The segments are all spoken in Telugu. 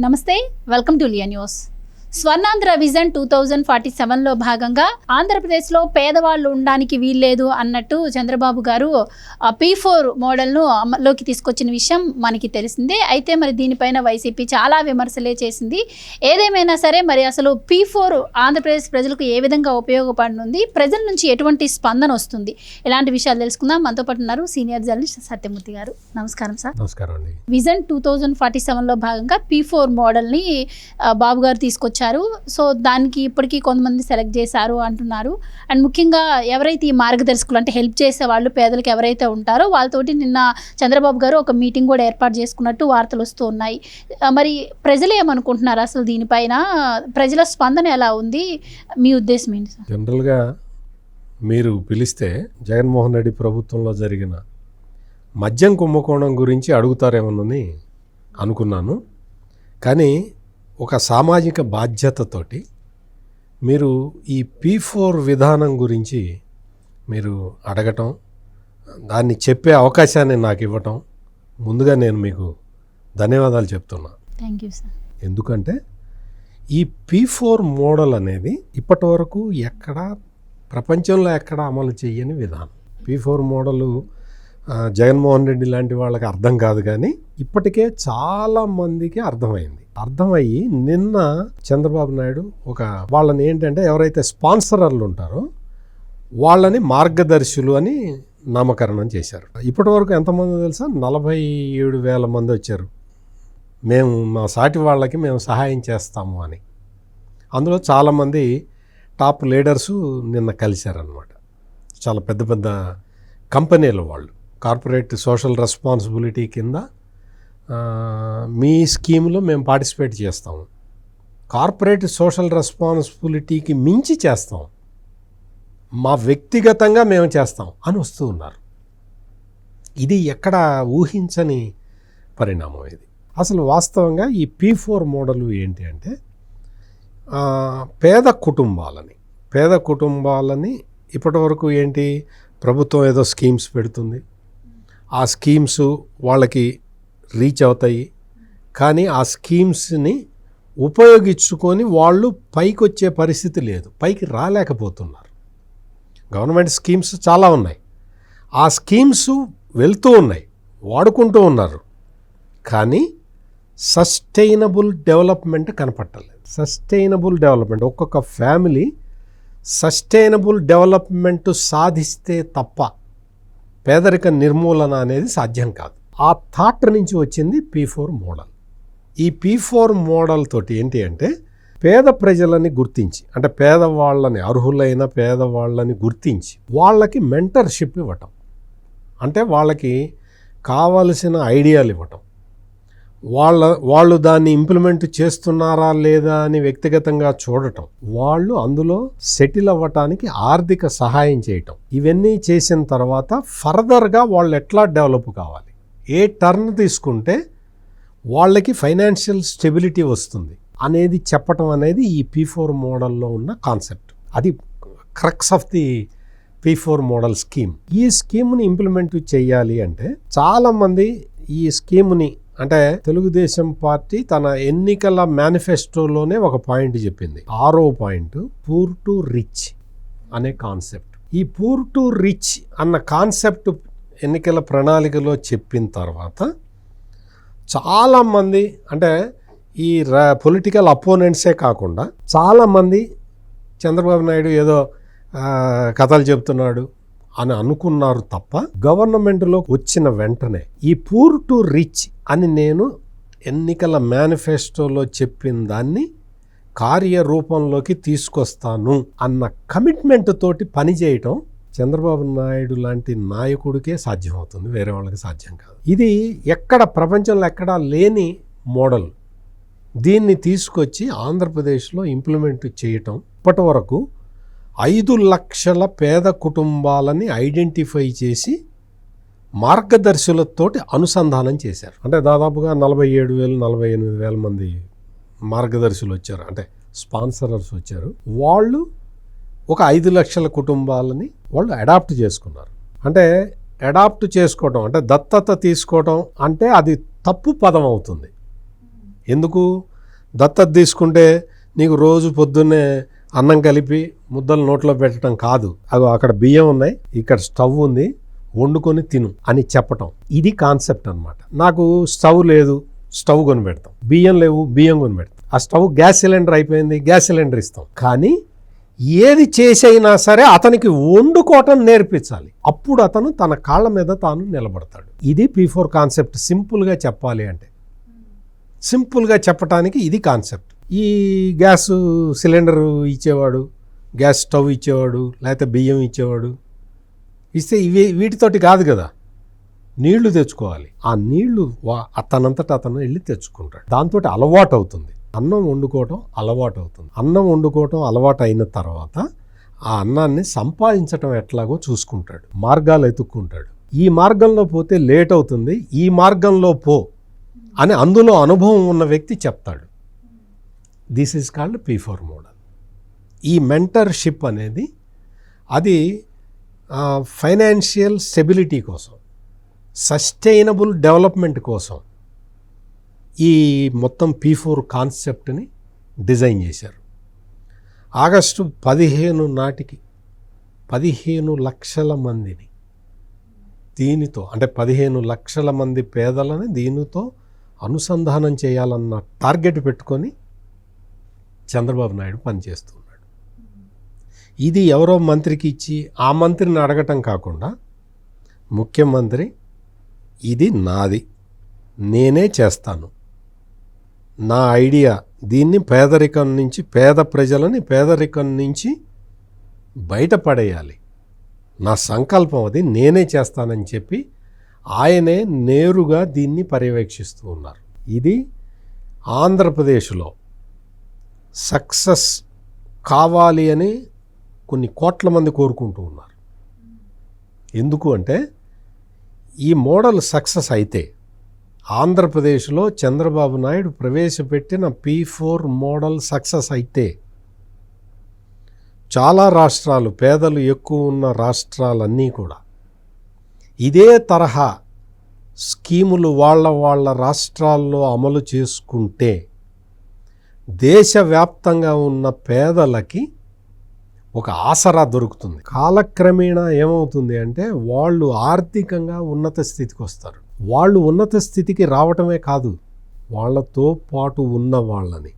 నమస్తే, welcome to Lia News. Swarnandhra vision 2047లో భాగంగా ఆంధ్రప్రదేశ్లో పేదవాళ్ళు ఉండడానికి వీల్లేదు అన్నట్టు చంద్రబాబు గారు P4 మోడల్ను అమల్లోకి తీసుకొచ్చిన విషయం మనకి తెలిసిందే. అయితే మరి దీనిపైన వైసీపీ చాలా విమర్శలే చేసింది. ఏదేమైనా సరే మరి అసలు P4 ఆంధ్రప్రదేశ్ ప్రజలకు ఏ విధంగా ఉపయోగపడనుంది, ప్రజల నుంచి ఎటువంటి స్పందన వస్తుంది, ఇలాంటి విషయాలు తెలుసుకుందాం. మనతో పాటు ఉన్నారు సీనియర్ జర్నలిస్ట్ సత్యమూర్తి గారు. నమస్కారం సార్. నమస్కారం అండి. విజన్ 2047లో భాగంగా P4 మోడల్ని బాబు గారు తీసుకొచ్చారు. సో దానికి ఇప్పటికీ కొంతమంది సెలెక్ట్ చేశారు అంటున్నారు. అండ్ ముఖ్యంగా ఎవరైతే ఈ మార్గదర్శకులు అంటే హెల్ప్ చేసే వాళ్ళు పేదలకు ఎవరైతే ఉంటారో వాళ్ళతోటి నిన్న చంద్రబాబు గారు ఒక మీటింగ్ కూడా ఏర్పాటు చేసుకున్నట్టు వార్తలు వస్తూ ఉన్నాయి. మరి ప్రజలు ఏమనుకుంటున్నారు అసలు దీనిపైన, ప్రజల స్పందన ఎలా ఉంది, మీ ఉద్దేశం ఏంటి సార్? జనరల్గా మీరు పిలిస్తే జగన్మోహన్ రెడ్డి ప్రభుత్వంలో జరిగిన మద్యం కుంభకోణం గురించి అడుగుతారేమోనని అనుకున్నాను. కానీ ఒక సామాజిక బాధ్యతతోటి మీరు ఈ P4 విధానం గురించి మీరు అడగటం, దాన్ని చెప్పే అవకాశాన్ని నాకు ఇవ్వటం, ముందుగా నేను మీకు ధన్యవాదాలు చెప్తున్నా. Thank you sir. ఎందుకంటే ఈ P4 మోడల్ అనేది ఇప్పటి వరకు ప్రపంచంలో ఎక్కడ అమలు చేయని విధానం. P4 మోడలు జగన్మోహన్ రెడ్డి లాంటి వాళ్ళకి అర్థం కాదు, కానీ ఇప్పటికే చాలామందికి అర్థమయ్యి నిన్న చంద్రబాబు నాయుడు వాళ్ళని ఏంటంటే ఎవరైతే స్పాన్సరర్లు ఉంటారో వాళ్ళని మార్గదర్శులు అని నామకరణం చేశారు. ఇప్పటి వరకు ఎంతమంది తెలుసా? 47,000 మంది వచ్చారు. మా సాటి వాళ్ళకి మేము సహాయం చేస్తాము అని. అందులో చాలామంది టాప్ లీడర్సు నిన్న కలిశారనమాట. చాలా పెద్ద పెద్ద కంపెనీలు వాళ్ళు కార్పొరేట్ సోషల్ రెస్పాన్సిబిలిటీ కింద మీ స్కీమ్లో మేము పార్టిసిపేట్ చేస్తాము, కార్పొరేట్ సోషల్ రెస్పాన్సిబిలిటీకి మించి చేస్తాం, మా వ్యక్తిగతంగా మేము చేస్తాం అని వస్తూ ఉన్నారు. ఇది ఎక్కడ ఊహించని పరిణామం ఇది. అసలు వాస్తవంగా ఈ P4 మోడల్ ఏంటి అంటే పేద కుటుంబాలని ఇప్పటివరకు ఏంటి, ప్రభుత్వం ఏదో స్కీమ్స్ పెడుతుంది, ఆ స్కీమ్స్ వాళ్ళకి రీచ్ అవుతాయి, కానీ ఆ స్కీమ్స్ని ఉపయోగించుకొని వాళ్ళు పైకి వచ్చే పరిస్థితి లేదు, పైకి రాలేకపోతున్నారు. గవర్నమెంట్ స్కీమ్స్ చాలా ఉన్నాయి, ఆ స్కీమ్స్ వెళ్తూ ఉన్నాయి, వాడుకుంటూ ఉన్నారు, కానీ సస్టైనబుల్ డెవలప్మెంట్ కనపట్టలేదు. సస్టైనబుల్ డెవలప్మెంట్, ఒక్కొక్క ఫ్యామిలీ సస్టైనబుల్ డెవలప్మెంట్ సాధిస్తే తప్ప పేదరిక నిర్మూలన అనేది సాధ్యం కాదు. ఆ థాట్ నుంచి వచ్చింది P4 మోడల్. ఈ P4 మోడల్ తోటి ఏంటి అంటే పేద ప్రజలని గుర్తించి, అంటే పేదవాళ్ళని, అర్హులైన పేదవాళ్ళని గుర్తించి వాళ్ళకి మెంటర్షిప్ ఇవ్వటం, అంటే వాళ్ళకి కావలసిన ఐడియాలు ఇవ్వటం, వాళ్ళు దాన్ని ఇంప్లిమెంట్ చేస్తున్నారా లేదా అని వ్యక్తిగతంగా చూడటం, వాళ్ళు అందులో సెటిల్ అవ్వటానికి ఆర్థిక సహాయం చేయటం, ఇవన్నీ చేసిన తర్వాత ఫర్దర్గా వాళ్ళు ఎట్లా డెవలప్ కావాలి, ఏ టర్న్ తీసుకుంటే వాళ్ళకి ఫైనాన్షియల్ స్టెబిలిటీ వస్తుంది అనేది చెప్పటం అనేది ఈ P4 మోడల్లో ఉన్న కాన్సెప్ట్. అది crux of the P4 model scheme. ఈ స్కీమ్ని ఇంప్లిమెంట్ చేయాలి అంటే చాలామంది ఈ స్కీమ్ని, అంటే తెలుగుదేశం పార్టీ తన ఎన్నికల మేనిఫెస్టోలోనే ఒక పాయింట్ చెప్పింది, 6వ పాయింట్, పూర్ టు రిచ్ అనే కాన్సెప్ట్. ఈ పూర్ టు రిచ్ అన్న కాన్సెప్ట్ ఎన్నికల ప్రణాళికలో చెప్పిన తర్వాత చాలామంది, అంటే ఈ పొలిటికల్ అపోనెంట్సే కాకుండా చాలామంది చంద్రబాబు నాయుడు ఏదో కథలు చెప్తున్నాడు అని అనుకున్నారు తప్ప, గవర్నమెంట్లోకి వచ్చిన వెంటనే ఈ పూర్ టు రిచ్ అని నేను ఎన్నికల మేనిఫెస్టోలో చెప్పిన దాన్ని కార్యరూపంలోకి తీసుకొస్తాను అన్న కమిట్మెంట్ తోటి పనిచేయటం చంద్రబాబు నాయుడు లాంటి నాయకుడికే సాధ్యమవుతుంది, వేరే వాళ్ళకి సాధ్యం కాదు. ఇది ప్రపంచంలో ఎక్కడా లేని మోడల్. దీన్ని తీసుకొచ్చి ఆంధ్రప్రదేశ్లో ఇంప్లిమెంట్ చేయటం, ఇప్పటి వరకు 5 లక్షల పేద కుటుంబాలని ఐడెంటిఫై చేసి మార్గదర్శులతోటి అనుసంధానం చేశారు. అంటే దాదాపుగా 47,000-48,000 మంది మార్గదర్శులు వచ్చారు, అంటే స్పాన్సరర్స్ వచ్చారు. వాళ్ళు ఒక 5 లక్షల కుటుంబాలని వాళ్ళు అడాప్ట్ చేసుకున్నారు. అంటే అడాప్ట్ చేసుకోవటం అంటే దత్తత తీసుకోవటం అంటే అది తప్పు పదం అవుతుంది. ఎందుకు? దత్తత తీసుకుంటే నీకు రోజు పొద్దున్నే అన్నం కలిపి ముద్దలు నోట్లో పెట్టడం కాదు. అక్కడ బియ్యం ఉన్నాయి, ఇక్కడ స్టవ్ ఉంది, వండుకొని తిను అని చెప్పటం. ఇది కాన్సెప్ట్ అనమాట. నాకు స్టవ్ లేదు, స్టవ్ కొని పెడతాం. బియ్యం లేవు, బియ్యం కొని పెడతాం. ఆ స్టవ్ గ్యాస్ సిలిండర్ అయిపోయింది, గ్యాస్ సిలిండర్ ఇస్తాం. కానీ ఏది చేసైనా సరే అతనికి వండుకోవటం నేర్పించాలి. అప్పుడు అతను తన కాళ్ళ మీద తాను నిలబడతాడు. ఇది P4 కాన్సెప్ట్. సింపుల్గా చెప్పాలి అంటే, సింపుల్గా చెప్పటానికి ఇది కాన్సెప్ట్. ఈ గ్యాస్ సిలిండర్ ఇచ్చేవాడు, గ్యాస్ స్టవ్ ఇచ్చేవాడు, లేకపోతే బియ్యం ఇచ్చేవాడు ఇస్తే వీటితోటి కాదు కదా. నీళ్లు తెచ్చుకోవాలి. ఆ నీళ్లు తనంతటా అతను వెళ్ళి తెచ్చుకుంటాడు. దాంతో అలవాటు అవుతుంది. అన్నం వండుకోవటం అలవాటు అవుతుంది. అన్నం వండుకోవటం అలవాటు అయిన తర్వాత ఆ అన్నాన్ని సంపాదించటం ఎట్లాగో చూసుకుంటాడు, మార్గాలు ఎత్తుక్కుంటాడు. ఈ మార్గంలో పోతే లేట్ అవుతుంది, ఈ మార్గంలో పో అని అందులో అనుభవం ఉన్న వ్యక్తి చెప్తాడు. This is called P4 model. ఈ మెంటర్షిప్ అనేది అది ఫైనాన్షియల్ స్టెబిలిటీ కోసం, సస్టైనబుల్ డెవలప్మెంట్ కోసం ఈ మొత్తం P4 కాన్సెప్ట్ని డిజైన్ చేశారు. ఆగస్టు 15 నాటికి 15 లక్షల మందిని దీనితో, అంటే 15 లక్షల మంది పేదలని దీనితో అనుసంధానం చేయాలన్న టార్గెట్ పెట్టుకొని చంద్రబాబు నాయుడు పనిచేస్తున్నాడు. ఇది ఎవరో మంత్రికి ఇచ్చి ఆ మంత్రిని అడగటం కాకుండా, ముఖ్యమంత్రి ఇది నాది, నేనే చేస్తాను, నా ఐడియా, దీన్ని పేదరికం నుంచి, పేద ప్రజలని పేదరికం నుంచి బయటపడేయాలి, నా సంకల్పం అది, నేనే చేస్తానని చెప్పి ఆయనే నేరుగా దీన్ని పర్యవేక్షిస్తూ ఉన్నారు. ఇది ఆంధ్రప్రదేశ్లో సక్సెస్ కావాలి అని కొన్ని కోట్ల మంది కోరుకుంటూ ఉన్నారు. ఎందుకు అంటే ఈ మోడల్ సక్సెస్ అయితే, ఆంధ్రప్రదేశ్లో చంద్రబాబు నాయుడు ప్రవేశపెట్టిన P4 మోడల్ సక్సెస్ అయితే, చాలా రాష్ట్రాలు, పేదలు ఎక్కువ ఉన్న రాష్ట్రాలన్నీ కూడా ఇదే తరహా స్కీములు వాళ్ళ రాష్ట్రాల్లో అమలు చేసుకుంటే దేశవ్యాప్తంగా ఉన్న పేదలకి ఒక ఆసరా దొరుకుతుంది. కాలక్రమేణా ఏమవుతుంది అంటే వాళ్ళు ఆర్థికంగా ఉన్నత స్థితికి వస్తారు. వాళ్ళు ఉన్నత స్థితికి రావటమే కాదు, వాళ్ళతో పాటు ఉన్న వాళ్ళని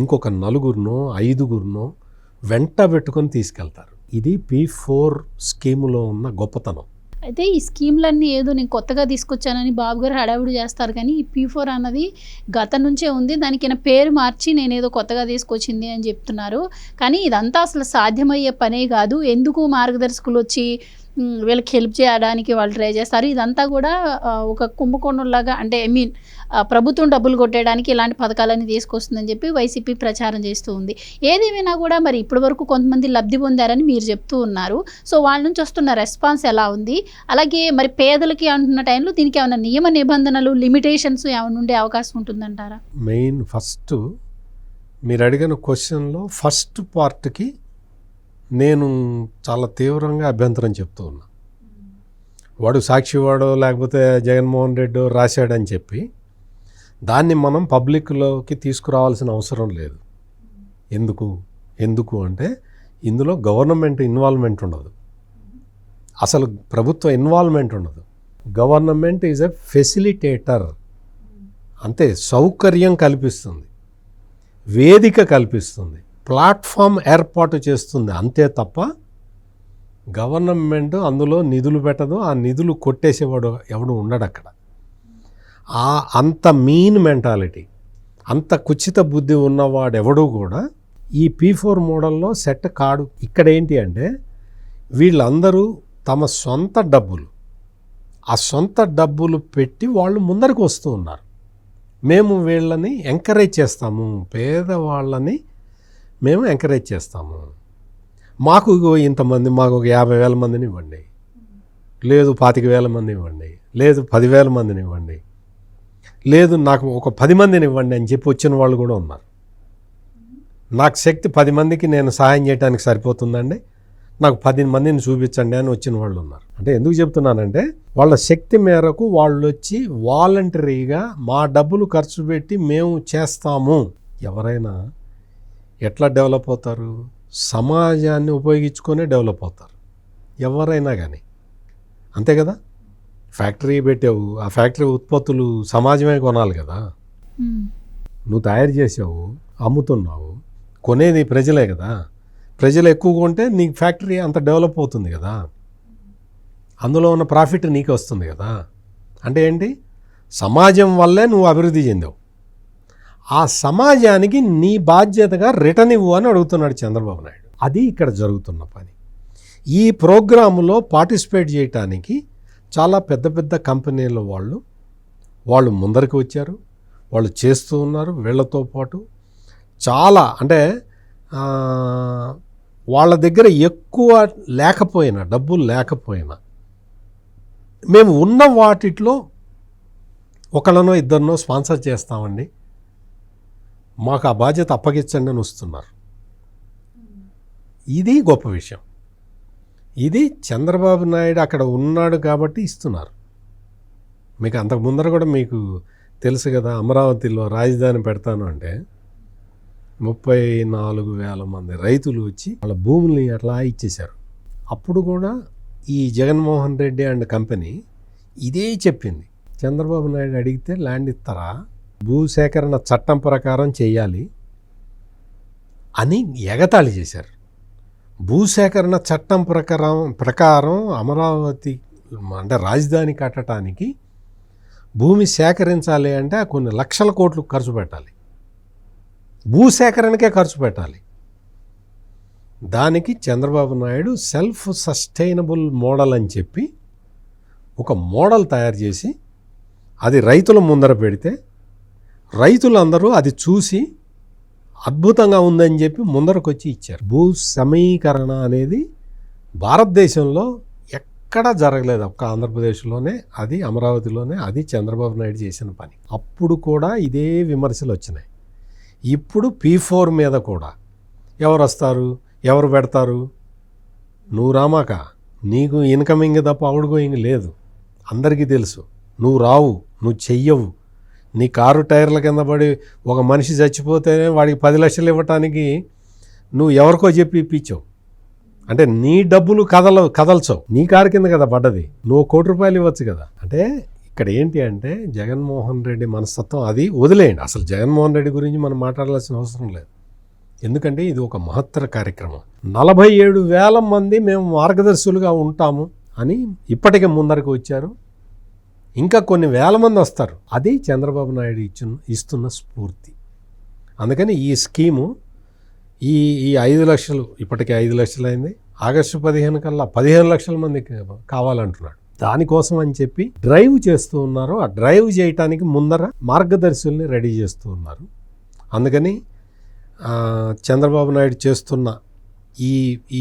ఇంకొక 4గురినో 5గురినో వెంట పెట్టుకొని తీసుకెళ్తారు. ఇది P4 స్కీములో ఉన్న గొప్పతనం. అయితే ఈ స్కీమ్లన్నీ ఏదో నేను కొత్తగా తీసుకొచ్చానని బాబు గారు హడావుడి చేస్తారు, కానీ ఈ P4 అన్నది గతం నుంచే ఉంది, దానికి పేరు మార్చి నేనేదో కొత్తగా తీసుకొచ్చింది అని చెప్తున్నారు. కానీ ఇదంతా అసలు సాధ్యమయ్యే పనే కాదు. ఎందుకు మార్గదర్శకులు వచ్చి వీళ్ళకి హెల్ప్ చేయడానికి వాళ్ళు ట్రై చేస్తారు. ఇదంతా కూడా ఒక కుంభకోణంలాగా, అంటే ప్రభుత్వం డబ్బులు కొట్టేయడానికి ఇలాంటి పథకాలన్నీ తీసుకొస్తుందని చెప్పి వైసీపీ ప్రచారం చేస్తూ ఉంది. ఏదేమైనా కూడా మరి ఇప్పటి వరకు కొంతమంది లబ్ధి పొందారని మీరు చెప్తూ ఉన్నారు. సో వాళ్ళ నుంచి వస్తున్న రెస్పాన్స్ ఎలా ఉంది? అలాగే మరి పేదలకి అంటున్న టైంలో దీనికి ఏమైనా నియమ నిబంధనలు, లిమిటేషన్స్ ఏమైనా ఉండే అవకాశం ఉంటుందంటారా? మెయిన్ ఫస్ట్ మీరు అడిగిన క్వశ్చన్లో ఫస్ట్ పార్ట్కి నేను చాలా తీవ్రంగా అభ్యంతరం చెప్తూ ఉన్నా. వాడు సాక్షివాడో లేకపోతే జగన్మోహన్ రెడ్డి రాశాడని చెప్పి దాన్ని మనం పబ్లిక్లోకి తీసుకురావాల్సిన అవసరం లేదు. ఎందుకు అంటే ఇందులో గవర్నమెంట్ ఇన్వాల్వ్మెంట్ ఉండదు, అసలు ప్రభుత్వ ఇన్వాల్వ్మెంట్ ఉండదు. గవర్నమెంట్ ఈజ్ ఎ ఫెసిలిటేటర్, అంతే. సౌకర్యం కల్పిస్తుంది, వేదిక కల్పిస్తుంది, ప్లాట్ఫామ్ ఏర్పాటు చేస్తుంది, అంతే తప్ప గవర్నమెంట్ అందులో నిధులు పెట్టదు. ఆ నిధులు కొట్టేసేవాడు ఎవడు ఉండడు అక్కడ. అంత మీన్ మెంటాలిటీ, అంత కుచిత బుద్ధి ఉన్నవాడెవడూ కూడా ఈ P4 మోడల్లో సెట్ కాడు. ఇక్కడ ఏంటి అంటే వీళ్ళందరూ తమ సొంత డబ్బులు, ఆ సొంత డబ్బులు పెట్టి వాళ్ళు ముందరికి వస్తూ ఉన్నారు. మేము వీళ్ళని ఎంకరేజ్ చేస్తాము, పేదవాళ్ళని మేము ఎంకరేజ్ చేస్తాము, మాకు ఇంతమంది, మాకు ఒక 50,000 మందిని ఇవ్వండి, లేదు 25,000 మంది ఇవ్వండి, లేదు 10,000 మందిని ఇవ్వండి, లేదు నాకు ఒక 10 మందిని ఇవ్వండి అని చెప్పి వచ్చిన వాళ్ళు కూడా ఉన్నారు. నాకు శక్తి 10 మందికి నేను సహాయం చేయడానికి సరిపోతుందండి, నాకు 10 మందిని చూపించండి అని వచ్చిన వాళ్ళు ఉన్నారు. అంటే ఎందుకు చెప్తున్నానంటే వాళ్ళ శక్తి మేరకు వాళ్ళు వచ్చి వాలంటరీగా మా డబ్బులు ఖర్చు పెట్టి మేము చేస్తాము. ఎవరైనా ఎట్లా డెవలప్ అవుతారు? సమాజాన్ని ఉపయోగించుకొనే డెవలప్ అవుతారు ఎవరైనా కానీ, అంతే కదా. ఫ్యాక్టరీ పెట్టావు, ఆ ఫ్యాక్టరీ ఉత్పత్తులు సమాజమే కొనాలి కదా. నువ్వు తయారు చేసావు, అమ్ముతున్నావు, కొనేది ప్రజలే కదా. ప్రజలు ఎక్కువ కొంటే నీకు ఫ్యాక్టరీ అంత డెవలప్ అవుతుంది కదా, అందులో ఉన్న ప్రాఫిట్ నీకు వస్తుంది కదా. అంటే ఏంటి? సమాజం వల్లే నువ్వు అభివృద్ధి చెందావు. ఆ సమాజానికి నీ బాధ్యతగా రిటర్న్ ఇవ్వు అని అడుగుతున్నాడు చంద్రబాబు నాయుడు. అది ఇక్కడ జరుగుతున్న పని. ఈ ప్రోగ్రాములో పార్టిసిపేట్ చేయటానికి చాలా పెద్ద పెద్ద కంపెనీల వాళ్ళు ముందరికి వచ్చారు, వాళ్ళు చేస్తూ ఉన్నారు. వీళ్ళతో పాటు చాలా అంటే వాళ్ళ దగ్గర ఎక్కువ లేకపోయినా, డబ్బులు లేకపోయినా, మేము ఉన్న వాటిలో ఒకళ్ళనో ఇద్దరినో స్పాన్సర్ చేస్తామండి, మాకు ఆ బాధ్యత అప్పగించండి అని వస్తున్నారు. ఇది గొప్ప విషయం. ఇది చంద్రబాబు నాయుడు అక్కడ ఉన్నాడు కాబట్టి ఇస్తున్నారు. మీకు అంతకు ముందర కూడా మీకు తెలుసు కదా, అమరావతిలో రాజధాని పెడతాను అంటే 34,000 మంది రైతులు వచ్చి వాళ్ళ భూముల్ని అట్లా ఇచ్చేశారు. అప్పుడు కూడా ఈ జగన్మోహన్ రెడ్డి అండ్ కంపెనీ ఇదే చెప్పింది. చంద్రబాబు నాయుడు అడిగితే ల్యాండ్ ఇస్తారా, భూసేకరణ చట్టం ప్రకారం చేయాలి అని ఎగతాళి చేశారు. భూసేకరణ చట్టం ప్రకారం అమరావతి అంటే రాజధాని కట్టడానికి భూమి సేకరించాలి అంటే కొన్ని లక్షల కోట్లు ఖర్చు పెట్టాలి, భూసేకరణకే ఖర్చు పెట్టాలి. దానికి Chandrababu Naidu self sustainable model అని చెప్పి ఒక మోడల్ తయారు చేసి అది రైతుల ముందర పెడితే రైతులందరూ అది చూసి అద్భుతంగా ఉందని చెప్పి ముందరకు వచ్చి ఇచ్చారు. భూ సమీకరణ అనేది భారతదేశంలో ఎక్కడా జరగలేదు, ఒక్క ఆంధ్రప్రదేశ్లోనే, అది అమరావతిలోనే, అది చంద్రబాబు నాయుడు చేసిన పని. అప్పుడు కూడా ఇదే విమర్శలు వచ్చినాయి. ఇప్పుడు P4 మీద కూడా ఎవరు వస్తారు, ఎవరు పెడతారు? నువ్వు రామాక, నీకు ఇన్కమింగ్ తప్ప అవుట్ గోయింగ్ లేదు, అందరికీ తెలుసు. నువ్వు రావు, నువ్వు చెయ్యవు. నీ కారు టైర్ల కింద పడి ఒక మనిషి చచ్చిపోతేనే వాడికి 10 లక్షలు ఇవ్వటానికి నువ్వు ఎవరికో చెప్పి ఇప్పించావు. అంటే నీ డబ్బులు కదల్చవు, నీ కారు కింద కదా పడ్డది, నువ్వు ₹1,00,00,000 ఇవ్వచ్చు కదా. అంటే ఇక్కడ ఏంటి అంటే జగన్మోహన్ రెడ్డి మనస్తత్వం అది వదిలేయండి. అసలు జగన్మోహన్ రెడ్డి గురించి మనం మాట్లాడాల్సిన అవసరం లేదు, ఎందుకంటే ఇది ఒక మహత్తర కార్యక్రమం. 47,000 మంది మేము మార్గదర్శులుగా ఉంటాము అని ఇప్పటికే ముందరికి వచ్చారు. ఇంకా కొన్ని వేల మంది వస్తారు. అది చంద్రబాబు నాయుడు ఇస్తున్న స్ఫూర్తి. అందుకని ఈ స్కీము ఈ 5 లక్షలు, ఇప్పటికే 5 లక్షలు అయింది, ఆగస్టు 15 కల్లా 15 లక్షల మందికి కావాలంటున్నాడు. దానికోసం అని చెప్పి డ్రైవ్ చేస్తూ ఉన్నారు. ఆ డ్రైవ్ చేయటానికి ముందర మార్గదర్శుల్ని రెడీ చేస్తూ ఉన్నారు. అందుకని చంద్రబాబు నాయుడు చేస్తున్న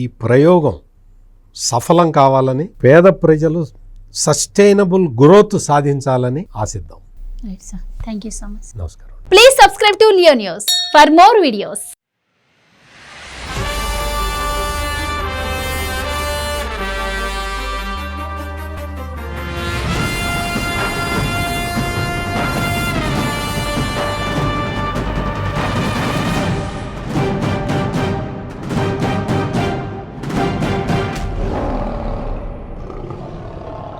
ఈ ప్రయోగం సఫలం కావాలని, పేద ప్రజలు సస్టైనబుల్ గ్రోత్ సాధించాలని ఆశిద్దాం. Thank you so much. నమస్కారం. Please subscribe to Leo News for more videos.